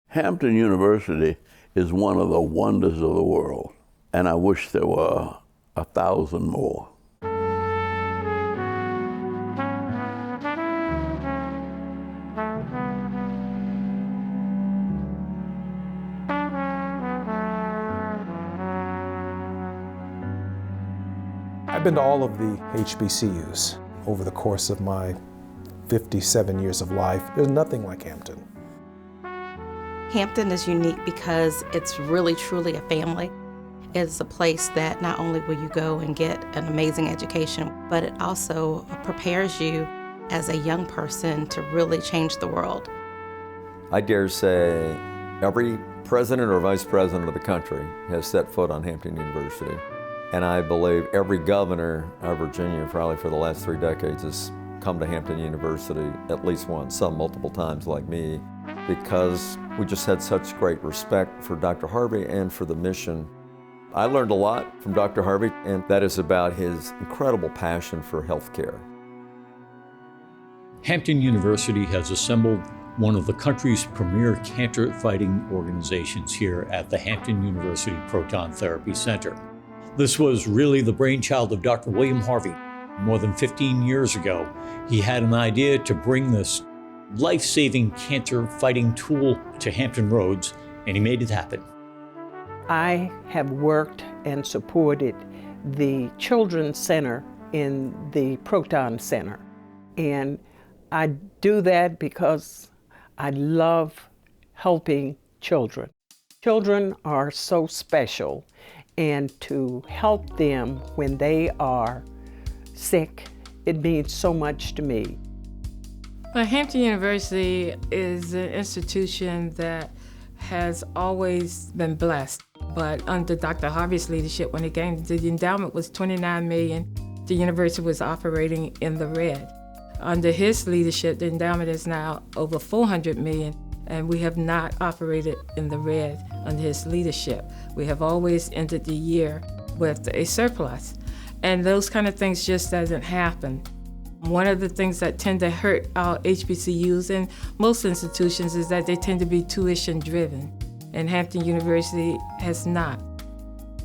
Hampton University is one of the wonders of the world, and I wish there were 1,000 more. I've been to all of the HBCUs over the course of my 57 years of life. There's nothing like Hampton. Hampton is unique because it's really, truly a family. It's a place that not only will you go and get an amazing education, but it also prepares you as a young person to really change the world. I dare say every president or vice president of the country has set foot on Hampton University. And I believe every governor of Virginia, probably for the last 3 decades, has come to Hampton University at least once, some multiple times like me, because we just had such great respect for Dr. Harvey and for the mission. I learned a lot from Dr. Harvey, and that is about his incredible passion for healthcare. Hampton University has assembled one of the country's premier cancer fighting organizations here at the Hampton University Proton Therapy Center. This was really the brainchild of Dr. William Harvey. More than 15 years ago, he had an idea to bring this life-saving cancer-fighting tool to Hampton Roads, and he made it happen. I have worked and supported the Children's Center in the Proton Center. And I do that because I love helping children. Children are so special, and to help them when they are sick, it means so much to me. Well, Hampton University is an institution that has always been blessed. But under Dr. Harvey's leadership, when it came, the endowment was $29 million. The university was operating in the red. Under his leadership, the endowment is now over $400 million, and we have not operated in the red under his leadership. We have always ended the year with a surplus. And those kind of things just doesn't happen. One of the things that tend to hurt our HBCUs and most institutions is that they tend to be tuition driven, and Hampton University has not.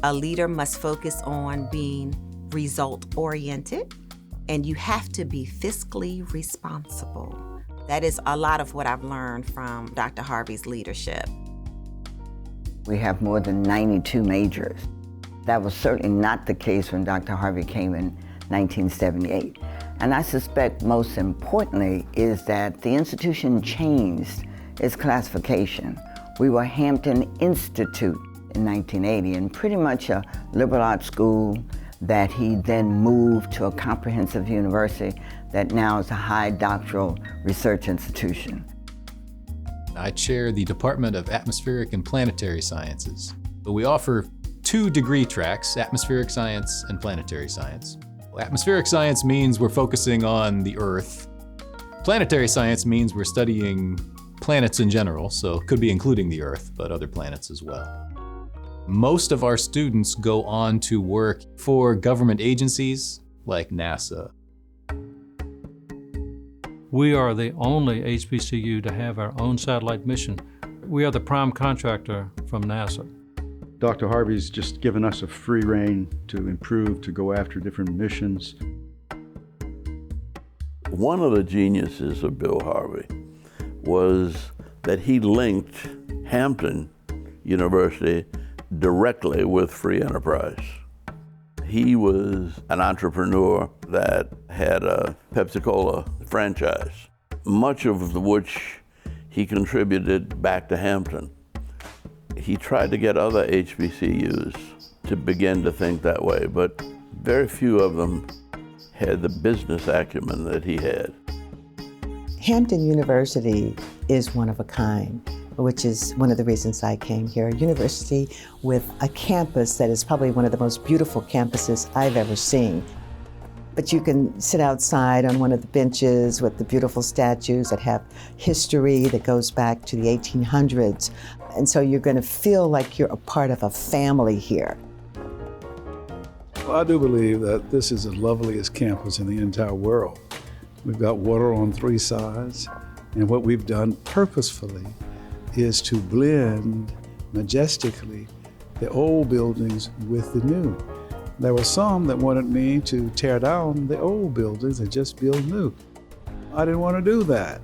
A leader must focus on being result oriented, and you have to be fiscally responsible. That is a lot of what I've learned from Dr. Harvey's leadership. We have more than 92 majors. That was certainly not the case when Dr. Harvey came in 1978. And I suspect most importantly is that the institution changed its classification. We were Hampton Institute in 1980 and pretty much a liberal arts school that he then moved to a comprehensive university that now is a high doctoral research institution. I chair the Department of Atmospheric and Planetary Sciences. We offer 2 degree tracks, atmospheric science and planetary science. Atmospheric science means we're focusing on the Earth. Planetary science means we're studying planets in general, so it could be including the Earth, but other planets as well. Most of our students go on to work for government agencies like NASA. We are the only HBCU to have our own satellite mission. We are the prime contractor from NASA. Dr. Harvey's just given us a free rein to improve, to go after different missions. One of the geniuses of Bill Harvey was that he linked Hampton University directly with free enterprise. He was an entrepreneur that had a Pepsi-Cola franchise, much of which he contributed back to Hampton. He tried to get other HBCUs to begin to think that way, but very few of them had the business acumen that he had. Hampton University is one of a kind, which is one of the reasons I came here. A university with a campus that is probably one of the most beautiful campuses I've ever seen. But you can sit outside on one of the benches with the beautiful statues that have history that goes back to the 1800s. And so you're going to feel like you're a part of a family here. Well, I do believe that this is the loveliest campus in the entire world. We've got water on 3 sides, and what we've done purposefully is to blend majestically the old buildings with the new. There were some that wanted me to tear down the old buildings and just build new. I didn't want to do that.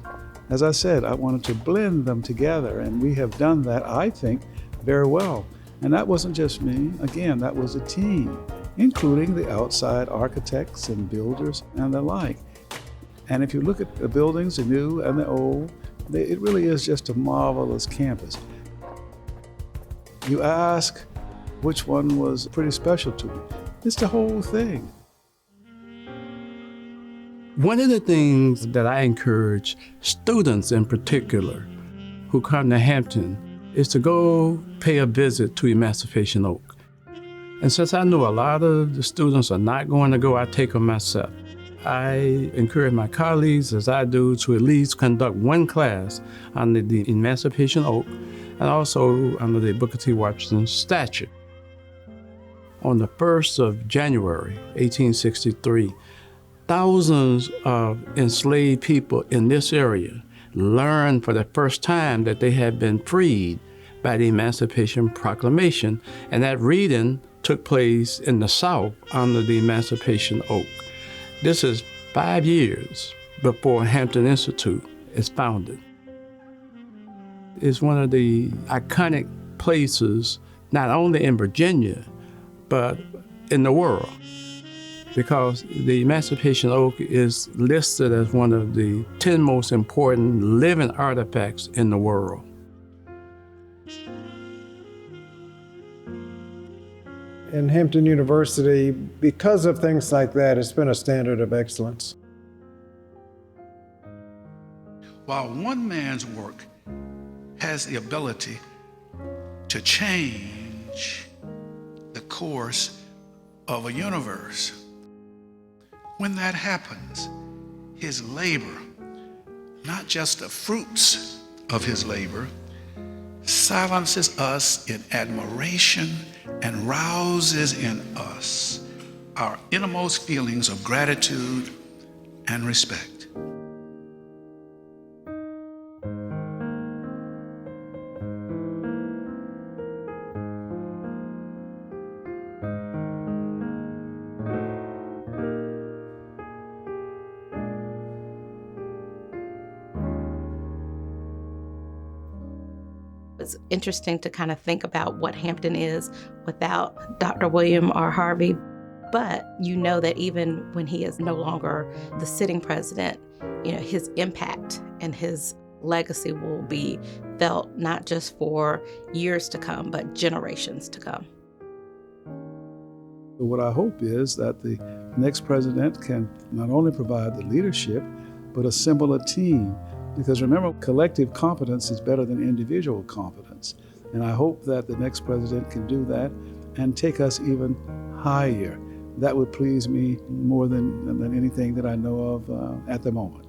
As I said, I wanted to blend them together, and we have done that, I think, very well. And that wasn't just me. Again, that was a team, including the outside architects and builders and the like. And if you look at the buildings, the new and the old, it really is just a marvelous campus. You ask which one was pretty special to me. It's the whole thing. One of the things that I encourage students in particular who come to Hampton is to go pay a visit to Emancipation Oak. And since I know a lot of the students are not going to go, I take them myself. I encourage my colleagues, as I do, to at least conduct one class under the Emancipation Oak and also under the Booker T. Washington statue. On the 1st of January, 1863, thousands of enslaved people in this area learned for the first time that they had been freed by the Emancipation Proclamation, and that reading took place in the South under the Emancipation Oak. This is 5 years before Hampton Institute is founded. It's one of the iconic places, not only in Virginia, but in the world, because the Emancipation Oak is listed as one of the 10 most important living artifacts in the world. In Hampton University, because of things like that, it's been a standard of excellence. While one man's work has the ability to change the course of a universe, when that happens, his labor, not just the fruits of his labor, silences us in admiration and rouses in us our innermost feelings of gratitude and respect. It's interesting to kind of think about what Hampton is without Dr. William R. Harvey. But you know that even when he is no longer the sitting president, you know, his impact and his legacy will be felt not just for years to come, but generations to come. What I hope is that the next president can not only provide the leadership, but assemble a team. Because remember, collective competence is better than individual competence. And I hope that the next president can do that and take us even higher. That would please me more than anything that I know of at the moment.